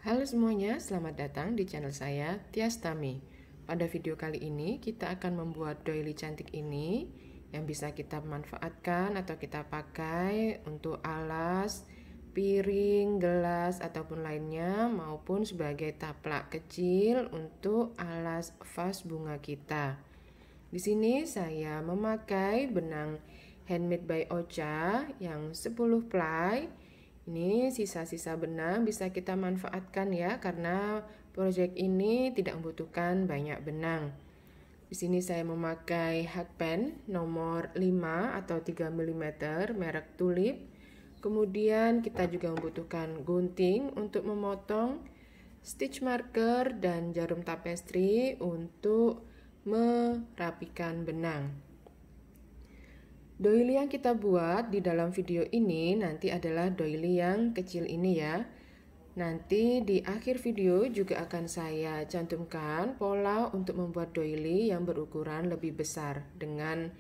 Halo semuanya, selamat datang di channel saya, Tias Tami. Pada video kali ini, kita akan membuat doily cantik ini yang bisa kita manfaatkan atau kita pakai untuk alas, piring, gelas, ataupun lainnya, maupun sebagai taplak kecil untuk alas vas bunga kita. Di sini saya memakai benang handmade by Ocha yang 10 ply. Ini sisa-sisa benang bisa kita manfaatkan ya, karena proyek ini tidak membutuhkan banyak benang. Di sini saya memakai hakpen nomor 5 atau 3 mm merek Tulip. Kemudian kita juga membutuhkan gunting untuk memotong, stitch marker dan jarum tapestry untuk merapikan benang. Doily yang kita buat di dalam video ini nanti adalah doily yang kecil ini ya. Nanti di akhir video juga akan saya cantumkan pola untuk membuat doily yang berukuran lebih besar dengan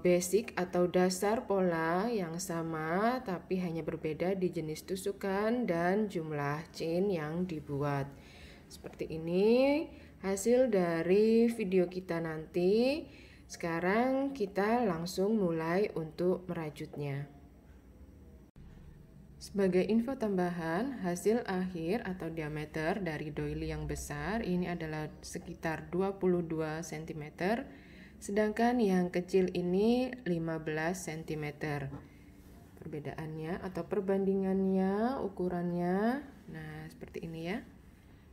basic atau dasar pola yang sama, tapi hanya berbeda di jenis tusukan dan jumlah chain yang dibuat. Seperti ini hasil dari video kita nanti. Sekarang kita langsung mulai untuk merajutnya. Sebagai info tambahan, hasil akhir atau diameter dari doily yang besar ini adalah sekitar 22 cm, sedangkan yang kecil ini 15 cm. Perbedaannya atau perbandingannya, ukurannya, nah seperti ini ya.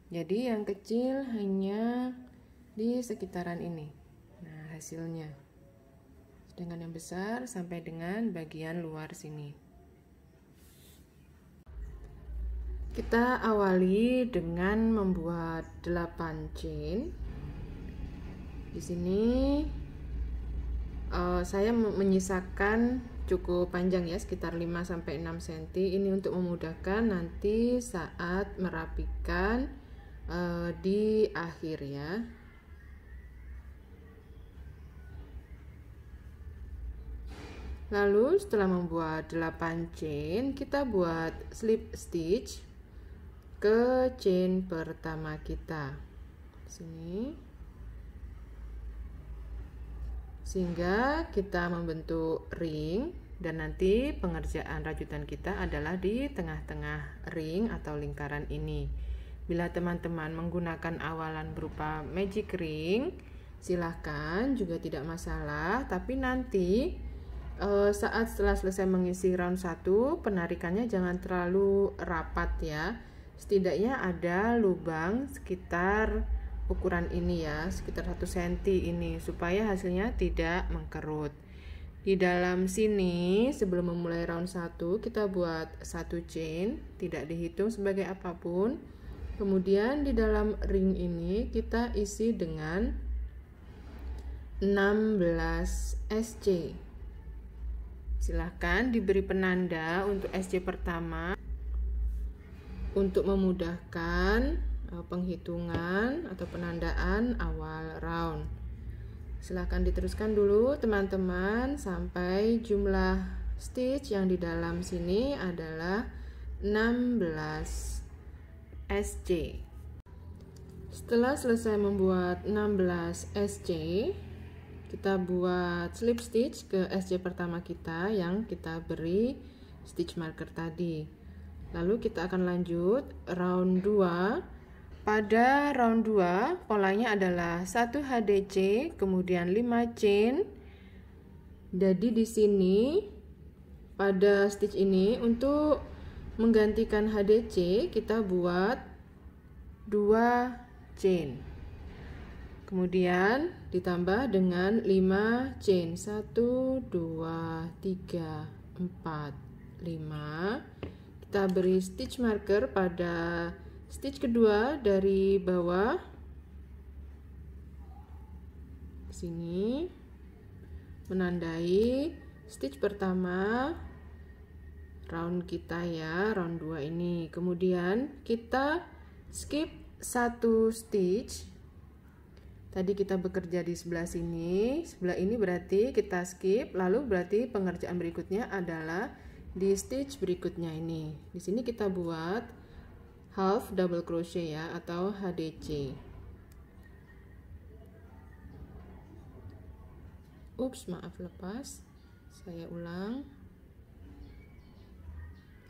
Jadi yang kecil hanya di sekitaran ini. Nah, hasilnya. Sedangkan yang besar sampai dengan bagian luar sini. Kita awali dengan membuat 8 chain. Di sini saya menyisakan cukup panjang ya, sekitar 5-6 cm. Ini untuk memudahkan nanti saat merapikan di akhir ya. Lalu setelah membuat 8 chain, kita buat slip stitch ke chain pertama kita. Sini. Sehingga kita membentuk ring dan nanti pengerjaan rajutan kita adalah di tengah-tengah ring atau lingkaran ini. Bila teman-teman menggunakan awalan berupa magic ring, silahkan, juga tidak masalah, tapi nanti setelah selesai mengisi round 1, penarikannya jangan terlalu rapat ya. Setidaknya ada lubang sekitar ukuran ini ya, sekitar 1 cm ini, supaya hasilnya tidak mengkerut. Di dalam sini sebelum memulai round 1 kita buat 1 chain, tidak dihitung sebagai apapun. Kemudian di dalam ring ini kita isi dengan 16 SC. Silahkan diberi penanda untuk SC pertama untuk memudahkan penghitungan atau penandaan awal round. Silahkan diteruskan dulu teman-teman sampai jumlah stitch yang di dalam sini adalah 16 SC. Setelah selesai membuat 16 SC, kita buat slip stitch ke SC pertama kita yang kita beri stitch marker tadi. Lalu kita akan lanjut round 2. Pada round 2 polanya adalah 1 HDC kemudian 5 chain. Jadi di sini pada stitch ini untuk menggantikan HDC kita buat 2 chain. Kemudian ditambah dengan 5 chain. 1, 2, 3, 4, 5. Kita beri stitch marker pada stitch kedua dari bawah. Sini menandai stitch pertama round kita ya, round 2 ini. Kemudian kita skip 1 stitch. Tadi kita bekerja di sebelah sini, sebelah ini berarti kita skip, lalu berarti pengerjaan berikutnya adalah di stitch berikutnya ini. Di sini kita buat half double crochet ya, atau HDC. Ups, maaf, lepas. Saya ulang.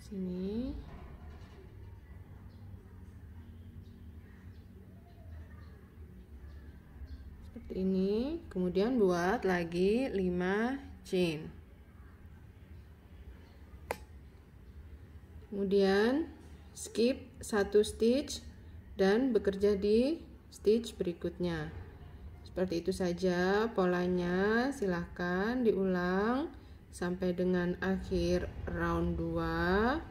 Sini. Seperti ini. Kemudian buat lagi 5 chain. Kemudian skip 1 stitch dan bekerja di stitch berikutnya. Seperti itu saja polanya. Silahkan diulang sampai dengan akhir round 2.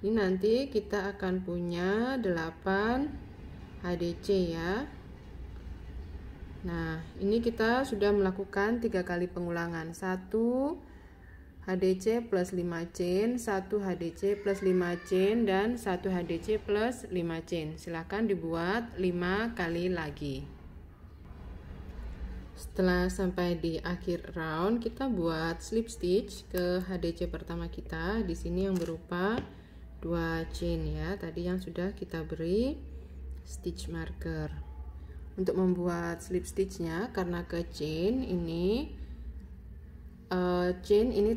Ini nanti kita akan punya 8 HDC ya. Nah, ini kita sudah melakukan 3 kali pengulangan. 1 HDC plus 5 chain, 1 HDC plus 5 chain, dan 1 HDC plus 5 chain. Silahkan dibuat 5 kali lagi. Setelah sampai di akhir round, kita buat slip stitch ke HDC pertama kita. Di sini yang berupa 2 chain ya, tadi yang sudah kita beri stitch marker. Untuk membuat slip stitchnya, karena ke chain ini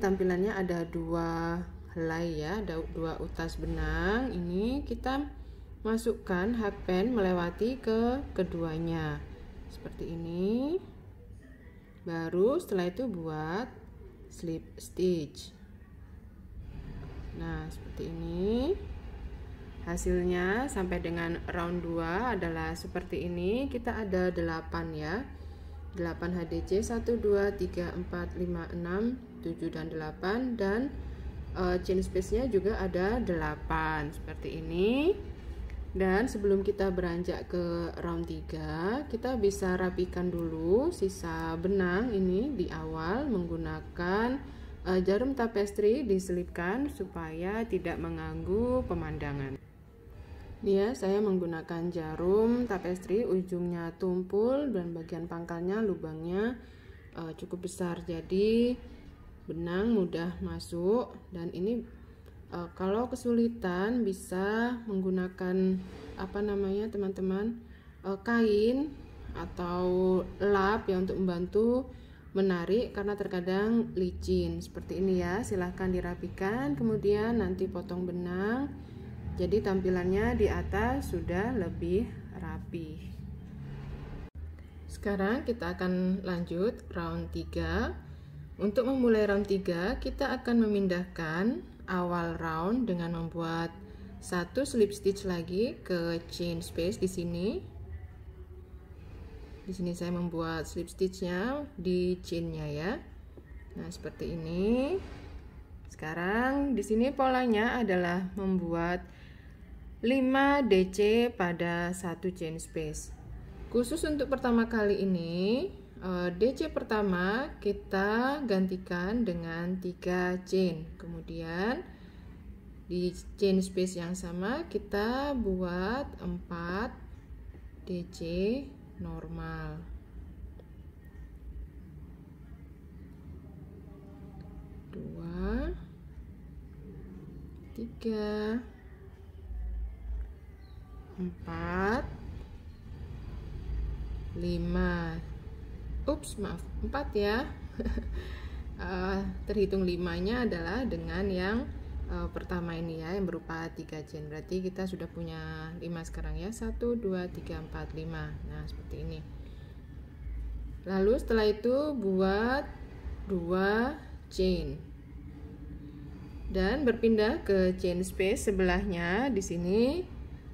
tampilannya ada 2 helai ya, ada 2 utas benang. Ini kita masukkan hakpen melewati ke keduanya seperti ini. Baru setelah itu buat slip stitch. Nah, seperti ini hasilnya. Sampai dengan round 2 adalah seperti ini. Kita ada 8 ya, 8 HDC, 1, 2, 3, 4, 5, 6, 7, dan 8, dan chain space nya juga ada 8 seperti ini. Dan sebelum kita beranjak ke round 3, kita bisa rapikan dulu sisa benang ini di awal menggunakan jarum tapestri diselipkan supaya tidak mengganggu pemandangan. Dia saya menggunakan jarum tapestri, ujungnya tumpul dan bagian pangkalnya lubangnya cukup besar, jadi benang mudah masuk. Dan ini kalau kesulitan bisa menggunakan teman-teman, kain atau lap ya untuk membantu menarik, karena terkadang licin seperti ini ya. Silahkan dirapikan, kemudian nanti potong benang. Jadi tampilannya di atas sudah lebih rapi. Sekarang kita akan lanjut round 3. Untuk memulai round 3, kita akan memindahkan awal round dengan membuat 1 slip stitch lagi ke chain space di sini. Di sini saya membuat slip stitchnya di chainnya ya. Nah, seperti ini. Sekarang di sini polanya adalah membuat 5 DC pada 1 chain space. Khusus untuk pertama kali ini, DC pertama kita gantikan dengan 3 chain. Kemudian di chain space yang sama kita buat 4 DC normal. 2, 3, 4, 5. Ups, maaf, 4 ya. Terhitung 5-nya adalah dengan yang pertama ini ya, yang berupa 3 chain. Berarti kita sudah punya 5 sekarang ya. 1, 2, 3, 4, 5. Nah, seperti ini. Lalu setelah itu buat 2 chain. Dan berpindah ke chain space sebelahnya. Di sini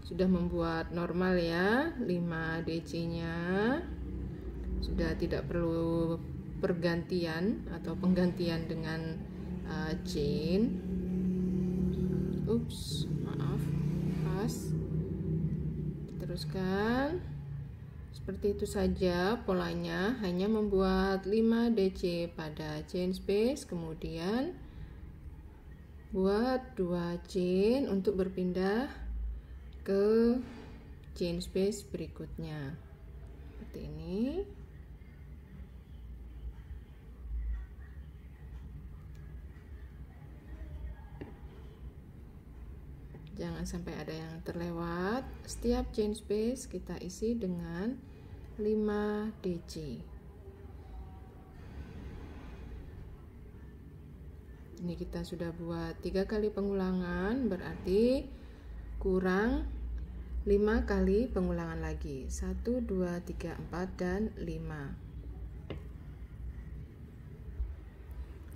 sudah membuat normal ya, 5 DC-nya. Sudah tidak perlu pergantian atau penggantian dengan chain. Ups, maaf, pas. Teruskan. Seperti itu saja polanya, hanya membuat 5 DC pada chain space, kemudian buat 2 chain untuk berpindah ke chain space berikutnya seperti ini. jangan sampai ada yang terlewat. Setiap chain space kita isi dengan 5 DC. Ini kita sudah buat 3 kali pengulangan, berarti kurang 5 kali pengulangan lagi. 1, 2, 3, 4, dan 5.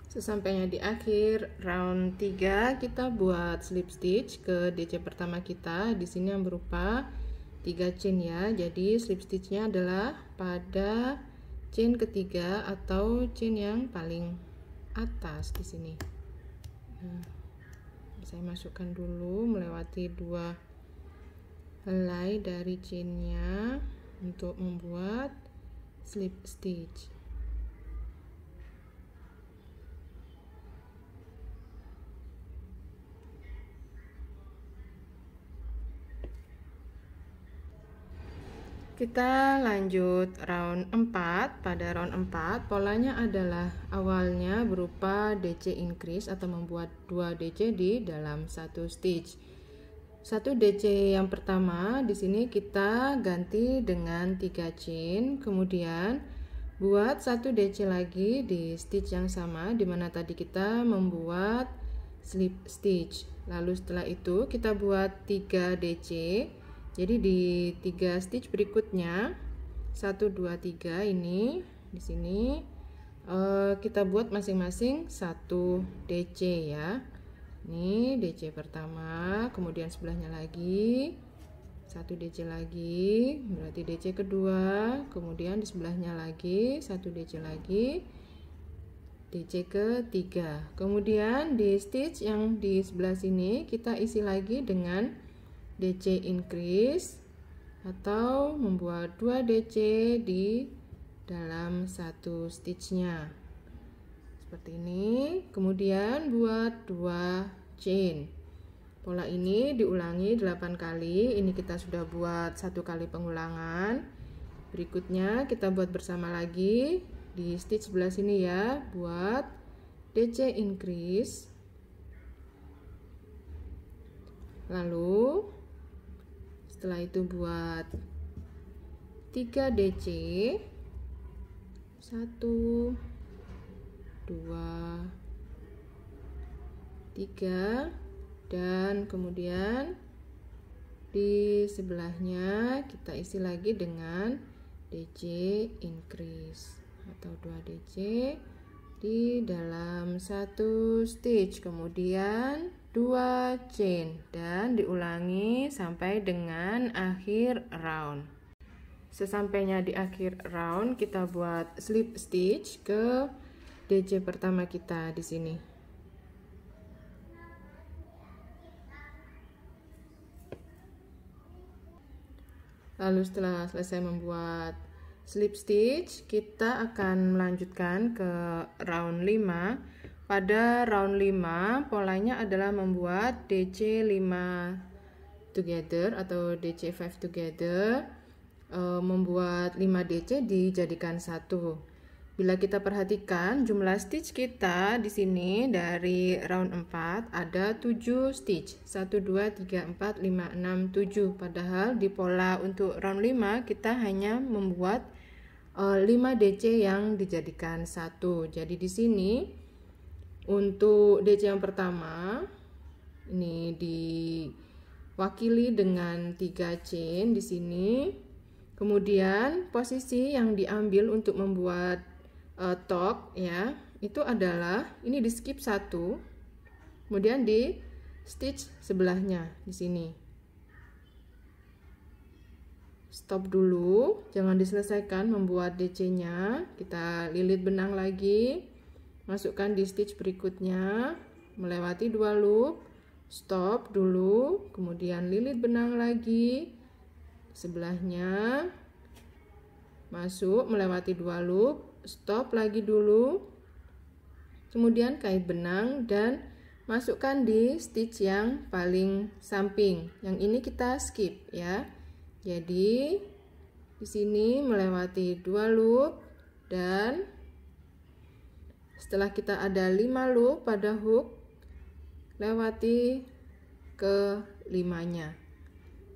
Sesampainya di akhir round 3, kita buat slip stitch ke DC pertama kita. Di sini yang berupa 3 chain ya. Jadi slip stitchnya adalah pada chain ketiga atau chain yang paling atas di sini. Nah, saya masukkan dulu melewati 2 helai dari chainnya untuk membuat slip stitch. Kita lanjut round 4. Pada round 4 polanya adalah awalnya berupa DC increase atau membuat 2 DC di dalam 1 stitch. 1 DC yang pertama di sini kita ganti dengan 3 chain, kemudian buat 1 DC lagi di stitch yang sama di mana tadi kita membuat slip stitch. Lalu setelah itu kita buat 3 DC. Jadi di 3 stitch berikutnya 1, 2, 3 ini di sini kita buat masing-masing 1 DC ya. Ini DC pertama, kemudian sebelahnya lagi 1 DC lagi, berarti DC kedua, kemudian di sebelahnya lagi 1 DC lagi, DC ketiga. Kemudian di stitch yang di sebelah sini kita isi lagi dengan DC increase atau membuat 2 DC di dalam 1 stitchnya seperti ini. Kemudian buat 2 chain. Pola ini diulangi 8 kali. Ini kita sudah buat 1 kali pengulangan. Berikutnya kita buat bersama lagi di stitch sebelah sini ya, buat DC increase, lalu setelah itu buat 3 DC, 1, 2, 3, dan kemudian di sebelahnya kita isi lagi dengan DC increase atau 2 DC di dalam 1 stitch, kemudian 2 chain, dan diulangi sampai dengan akhir round. Sesampainya di akhir round kita buat slip stitch ke DC pertama kita di sini. Lalu setelah selesai membuat slip stitch, kita akan melanjutkan ke round 5. Pada round 5 polanya adalah membuat DC 5 together atau DC 5 together, membuat 5 DC dijadikan 1. Bila kita perhatikan jumlah stitch kita di sini dari round 4 ada 7 stitch. 1, 2, 3, 4, 5, 6, 7. Padahal di pola untuk round 5 kita hanya membuat 5 DC yang dijadikan 1. Jadi di sini untuk DC yang pertama ini diwakili dengan 3 chain di sini. Kemudian posisi yang diambil untuk membuat top ya, itu adalah ini di skip 1. Kemudian di stitch sebelahnya di sini. Stop dulu, jangan diselesaikan membuat DC-nya. Kita lilit benang lagi. Masukkan di stitch berikutnya, melewati 2 loop, stop dulu, kemudian lilit benang lagi sebelahnya, masuk melewati 2 loop, stop lagi dulu, kemudian kait benang dan masukkan di stitch yang paling samping. Yang ini kita skip ya. Jadi di sini melewati 2 loop dan setelah kita ada 5 loop pada hook, lewati ke 5-nya.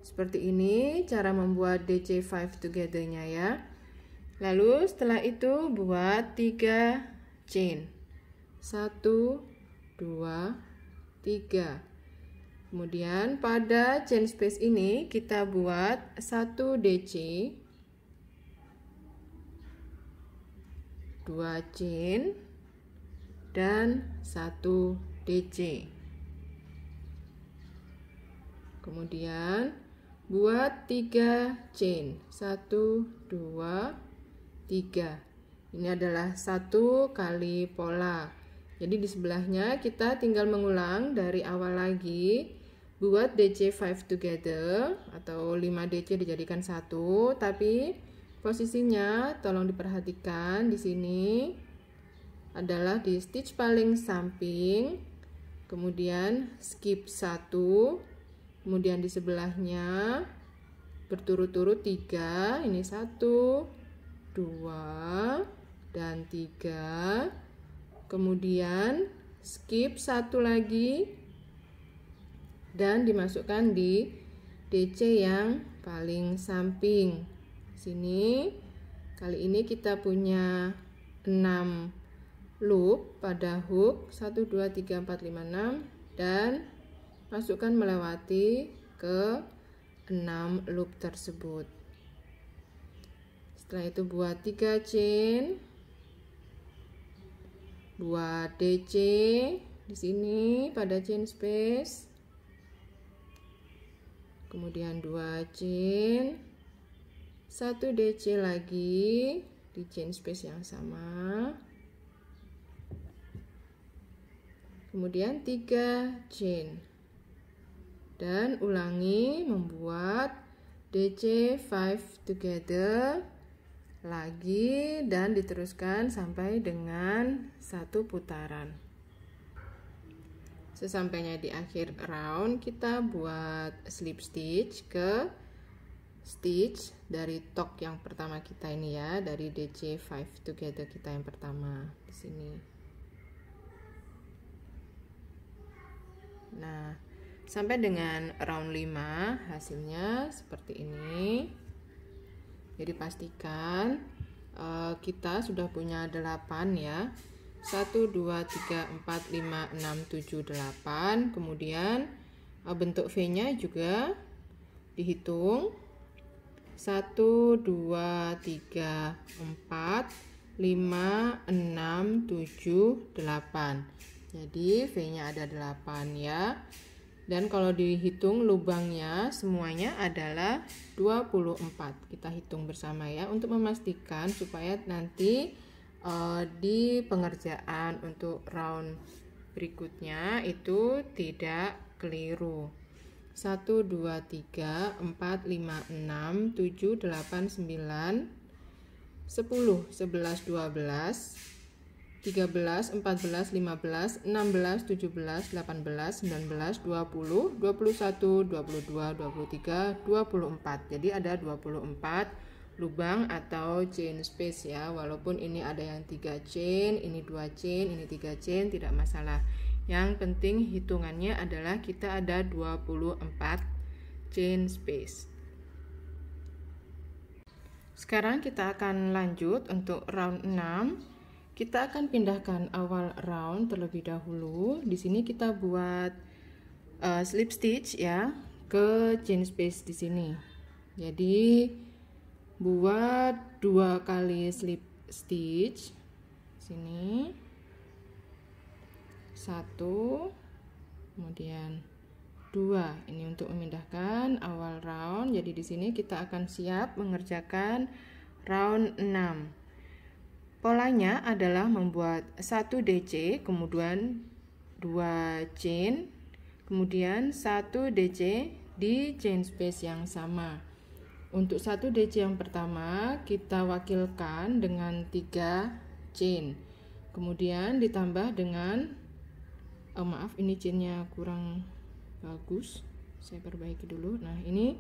Seperti ini cara membuat DC5 together-nya ya. Lalu setelah itu buat 3 chain. 1, 2, 3. Kemudian pada chain space ini kita buat 1 DC, 2 chain, dan 1 DC. Kemudian buat 3 chain. 1, 2, 3. Ini adalah 1 kali pola. Jadi di sebelahnya kita tinggal mengulang dari awal lagi. Buat DC5 together atau 5 DC dijadikan 1, tapi posisinya tolong diperhatikan di sini adalah di stitch paling samping, kemudian skip 1, kemudian di sebelahnya berturut-turut 3, ini 1, 2, dan 3, kemudian skip 1 lagi dan dimasukkan di DC yang paling samping. Sini kali ini kita punya 6 loop pada hook 1, 2, 3, 4, 5, 6 dan masukkan melewati ke 6 loop tersebut. Setelah itu buat 3 chain, buat DC di sini pada chain space, kemudian 2 chain, 1 DC lagi di chain space yang sama, kemudian 3 chain, dan ulangi membuat DC5 together lagi dan diteruskan sampai dengan 1 putaran. Sesampainya di akhir round kita buat slip stitch ke stitch dari top yang pertama kita ini ya, dari DC5 together kita yang pertama di sini. Nah, sampai dengan round 5 hasilnya seperti ini. Jadi pastikan kita sudah punya 8 ya. 1, 2, 3, 4, 5, 6, 7, 8. Kemudian bentuk V-nya juga dihitung. 1, 2, 3, 4, 5, 6, 7, 8. Jadi V-nya ada 8 ya. Dan kalau dihitung lubangnya semuanya adalah 24. Kita hitung bersama ya untuk memastikan supaya nanti di pengerjaan untuk round berikutnya itu tidak keliru. 1, 2, 3, 4, 5, 6, 7, 8, 9, 10, 11, 12, 13, 14, 15, 16, 17, 18, 19, 20, 21, 22, 23, 24. Jadi ada 24 lubang atau chain space ya. Walaupun ini ada yang 3 chain, ini 2 chain, ini 3 chain, tidak masalah. Yang penting hitungannya adalah kita ada 24 chain space. Sekarang kita akan lanjut untuk round 6. Kita akan pindahkan awal round terlebih dahulu. Di sini kita buat slip stitch ya ke chain space di sini. Jadi buat 2 kali slip stitch. Sini 1, kemudian 2. Ini untuk memindahkan awal round. Jadi di sini kita akan siap mengerjakan round 6. Polanya adalah membuat 1 DC, kemudian 2 chain, kemudian 1 DC di chain space yang sama. Untuk 1 DC yang pertama kita wakilkan dengan 3 chain. Kemudian ditambah dengan maaf ini chainnya kurang bagus. Saya perbaiki dulu. Nah, ini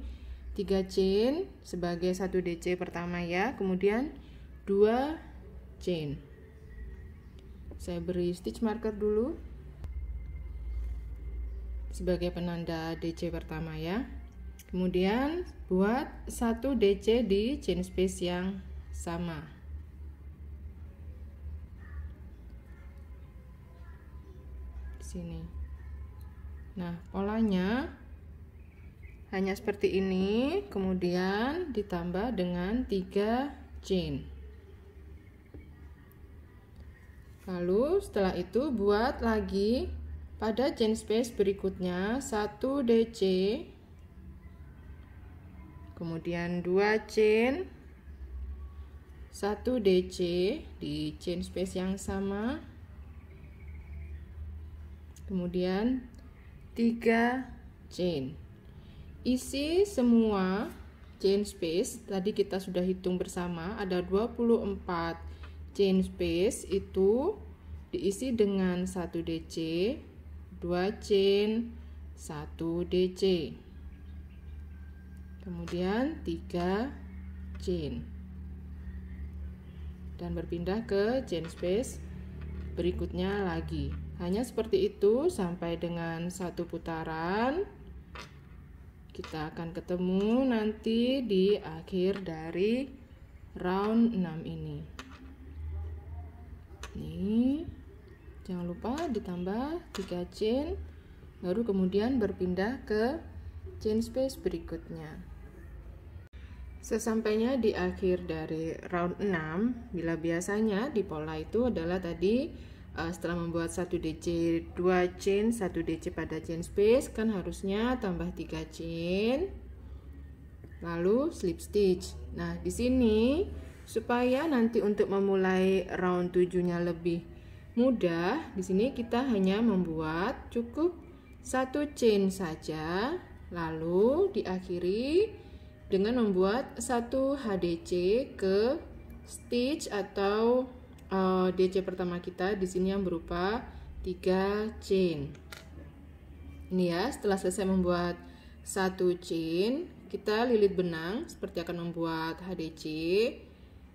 3 chain sebagai 1 DC pertama ya. Kemudian 2 chain. Saya beri stitch marker dulu. sebagai penanda DC pertama ya. Kemudian buat 1 DC di chain space yang sama. Di sini. Nah, polanya hanya seperti ini, kemudian ditambah dengan 3 chain. Lalu setelah itu buat lagi pada chain space berikutnya 1 DC, kemudian 2 chain, 1 DC di chain space yang sama, kemudian 3 chain. Isi semua chain space, tadi kita sudah hitung bersama, ada 24 chain space, itu diisi dengan 1 DC, 2 chain, 1 DC, kemudian 3 chain, dan berpindah ke chain space berikutnya lagi. Hanya seperti itu sampai dengan 1 putaran. Kita akan ketemu nanti di akhir dari round 6 ini. Nih, jangan lupa ditambah 3 chain, baru kemudian berpindah ke chain space berikutnya. Sesampainya di akhir dari round 6, bila biasanya di pola itu adalah tadi setelah membuat 1 DC 2 chain, 1 DC pada chain space, kan harusnya tambah 3 chain lalu slip stitch. Nah, di sini supaya nanti untuk memulai round 7-nya lebih mudah, di sini kita hanya membuat cukup 1 chain saja, lalu diakhiri dengan membuat 1 HDC ke stitch atau DC pertama kita di sini yang berupa 3 chain. Ini ya, setelah selesai membuat 1 chain, kita lilit benang seperti akan membuat HDC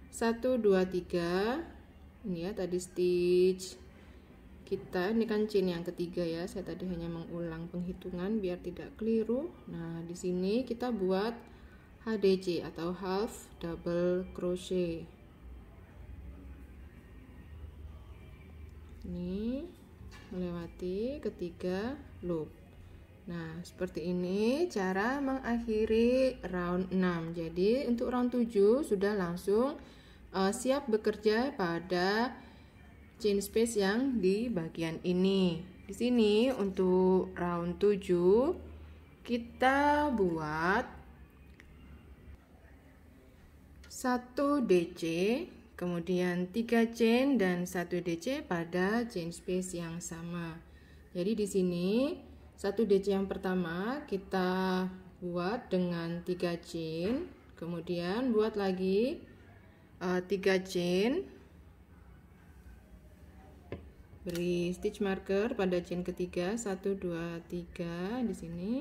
1 2 3. Ini ya, tadi stitch kita, ini kan chain yang ketiga ya. Saya tadi hanya mengulang penghitungan biar tidak keliru. Nah, di sini kita buat HDC atau half double crochet. Ini melewati ketiga loop. Nah, seperti ini cara mengakhiri round 6. Jadi untuk round 7 sudah langsung siap bekerja pada chain space yang di bagian ini. Di sini untuk round 7 kita buat 1 DC, kemudian 3 chain dan 1 DC pada chain space yang sama. Jadi di sini 1 DC yang pertama kita buat dengan 3 chain, kemudian buat lagi 3 chain, beri stitch marker pada chain ketiga 1 2 3 di sini.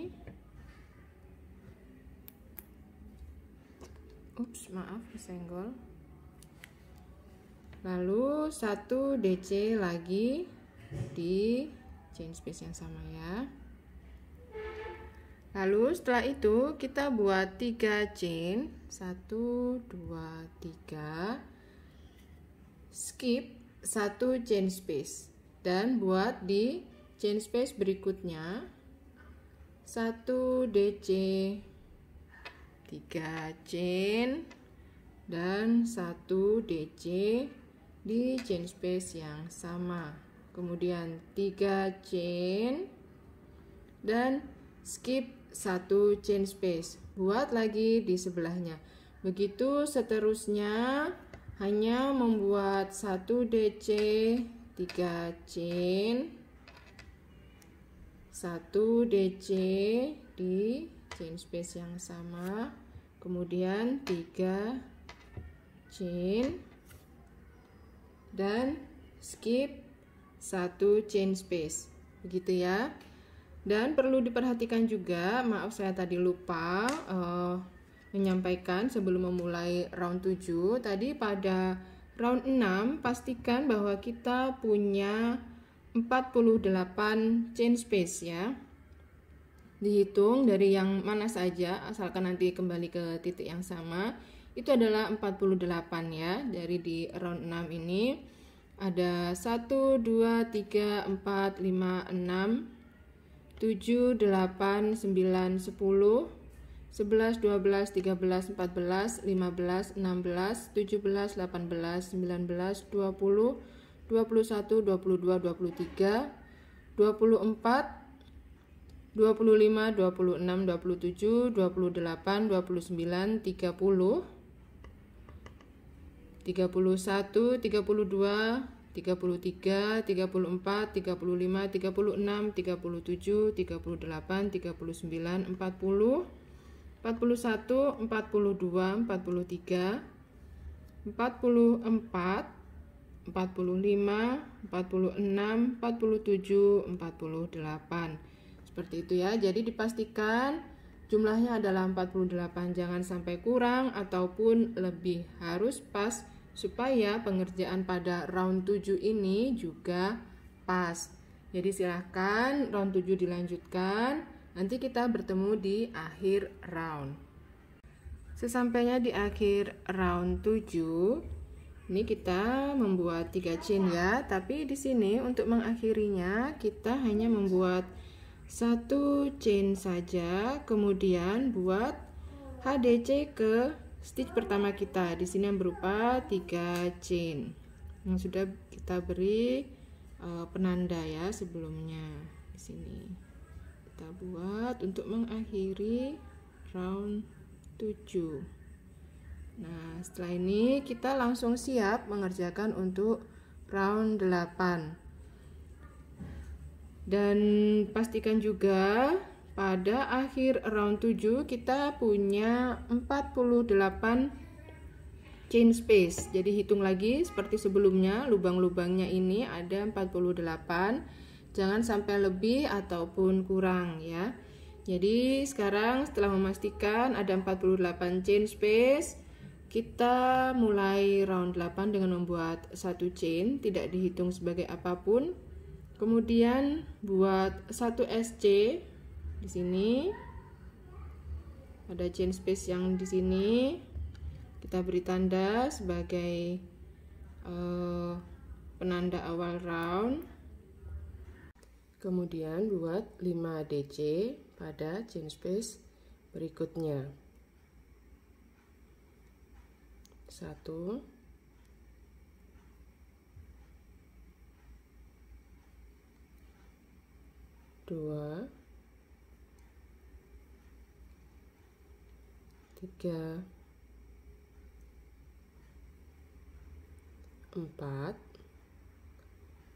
Ups, maaf kesenggol. Lalu 1 DC lagi di chain space yang sama ya. Lalu setelah itu kita buat 3 chain 1 2 3, skip 1 chain space dan buat di chain space berikutnya 1 DC, 3 chain dan 1 DC di chain space yang sama, kemudian 3 chain dan skip 1 chain space, buat lagi di sebelahnya. Begitu seterusnya, hanya membuat 1 DC, 3 chain, 1 DC di chain space yang sama, kemudian 3 chain dan skip 1 chain space, begitu ya. Dan perlu diperhatikan juga, maaf saya tadi lupa menyampaikan sebelum memulai round 7, tadi pada round 6 pastikan bahwa kita punya 48 chain space ya. dihitung dari yang mana saja, asalkan nanti kembali ke titik yang sama. Itu adalah 48 ya. Dari di round 6 ini ada 1, 2, 3, 4, 5, 6, 7, 8, 9, 10, 11, 12, 13, 14, 15, 16, 17, 18, 19, 20, 21, 22, 23, 24, 25, 26, 27, 28, 29, 30, 31, 32, 33, 34, 35, 36, 37, 38, 39, 40, 41, 42, 43, 44, 45, 46, 47, 48. Seperti itu ya. Jadi dipastikan jumlahnya adalah 48, jangan sampai kurang ataupun lebih, harus pas supaya pengerjaan pada round 7 ini juga pas. Jadi silahkan round 7 dilanjutkan. Nanti kita bertemu di akhir round. Sesampainya di akhir round 7, ini kita membuat 3 chain ya, tapi di sini untuk mengakhirinya kita hanya membuat 1 chain saja, kemudian buat HDC ke stitch pertama kita. Di sini yang berupa 3 chain yang sudah kita beri penanda ya sebelumnya. Di sini kita buat untuk mengakhiri round 7. Nah, setelah ini kita langsung siap mengerjakan untuk round 8. Dan pastikan juga pada akhir round 7 kita punya 48 chain space. Jadi hitung lagi seperti sebelumnya, lubang-lubangnya ini ada 48. Jangan sampai lebih ataupun kurang ya. Jadi sekarang setelah memastikan ada 48 chain space, kita mulai round 8 dengan membuat 1 chain, tidak dihitung sebagai apapun. Kemudian buat 1 SC di sini. Ada chain space yang di sini. Kita beri tanda sebagai penanda awal round. Kemudian buat 5 DC pada chain space berikutnya. 1, 2, 3, 4,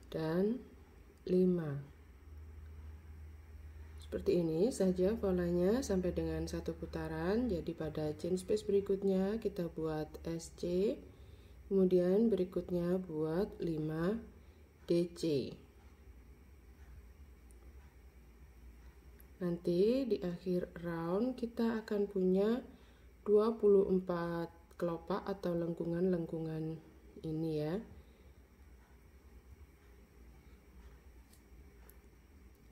dan 5. Seperti ini saja polanya sampai dengan 1 putaran. Jadi pada chain space berikutnya kita buat SC, kemudian berikutnya buat 5 DC. Nanti di akhir round kita akan punya 24 kelopak atau lengkungan-lengkungan ini ya.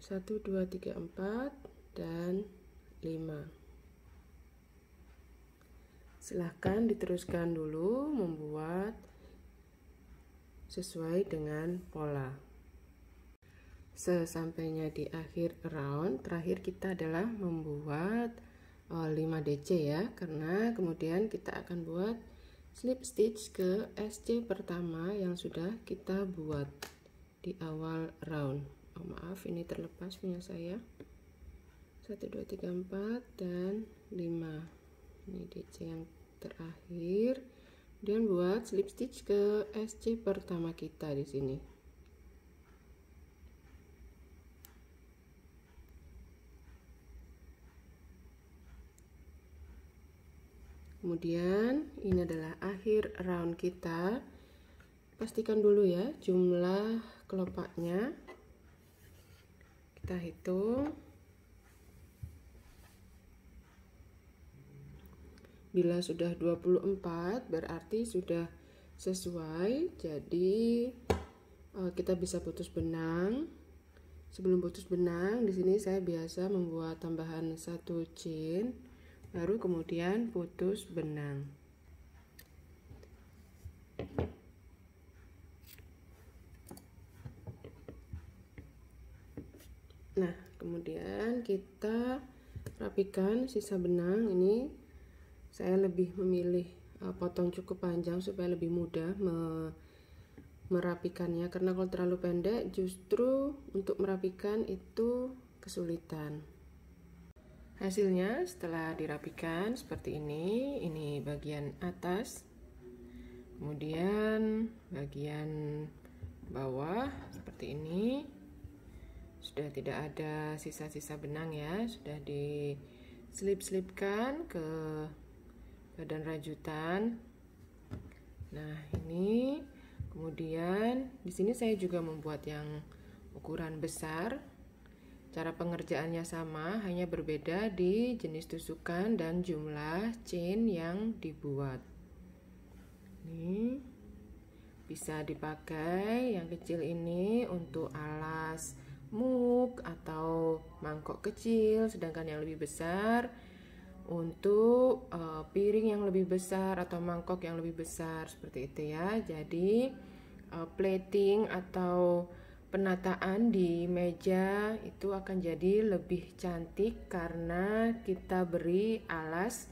1, 2, 3, 4, dan 5. Silahkan diteruskan dulu membuat sesuai dengan pola. Sesampainya di akhir round, terakhir kita adalah membuat 5 DC ya, karena kemudian kita akan buat slip stitch ke SC pertama yang sudah kita buat di awal round. Oh maaf, ini terlepas punya saya. 1, 2, 3, 4, dan 5. Ini DC yang terakhir. Kemudian buat slip stitch ke SC pertama kita di sini. Kemudian ini adalah akhir round kita. Pastikan dulu ya jumlah kelopaknya. Kita hitung. Bila sudah 24 berarti sudah sesuai. Jadi kita bisa putus benang Sebelum putus benang, di sini saya biasa membuat tambahan 1 chain, baru kemudian putus benang. Nah, kemudian kita rapikan sisa benang. Ini saya lebih memilih potong cukup panjang supaya lebih mudah merapikannya, karena kalau terlalu pendek justru untuk merapikan itu kesulitan. Hasilnya setelah dirapikan seperti ini bagian atas, kemudian bagian bawah seperti ini. Sudah tidak ada sisa-sisa benang ya, sudah diselip-selipkan ke badan rajutan. Nah, ini kemudian di sini saya juga membuat yang ukuran besar. Cara pengerjaannya sama, hanya berbeda di jenis tusukan dan jumlah chain yang dibuat. Ini bisa dipakai yang kecil ini untuk alas mug atau mangkok kecil, sedangkan yang lebih besar untuk piring yang lebih besar atau mangkok yang lebih besar, seperti itu ya. Jadi plating atau penataan di meja itu akan jadi lebih cantik karena kita beri alas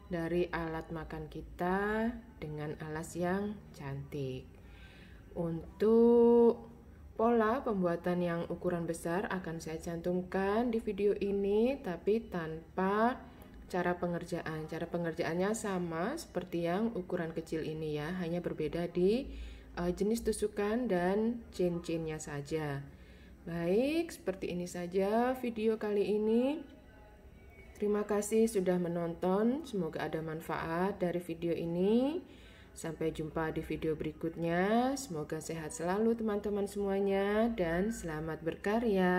dari alat makan kita dengan alas yang cantik. Untuk pola pembuatan yang ukuran besar akan saya cantumkan di video ini, tapi tanpa cara pengerjaan. Cara pengerjaannya sama seperti yang ukuran kecil ini ya, hanya berbeda di jenis tusukan dan chain-chainnya saja. Baik, seperti ini saja video kali ini. Terima kasih sudah menonton, semoga ada manfaat dari video ini. Sampai jumpa di video berikutnya. Semoga sehat selalu teman-teman semuanya dan selamat berkarya.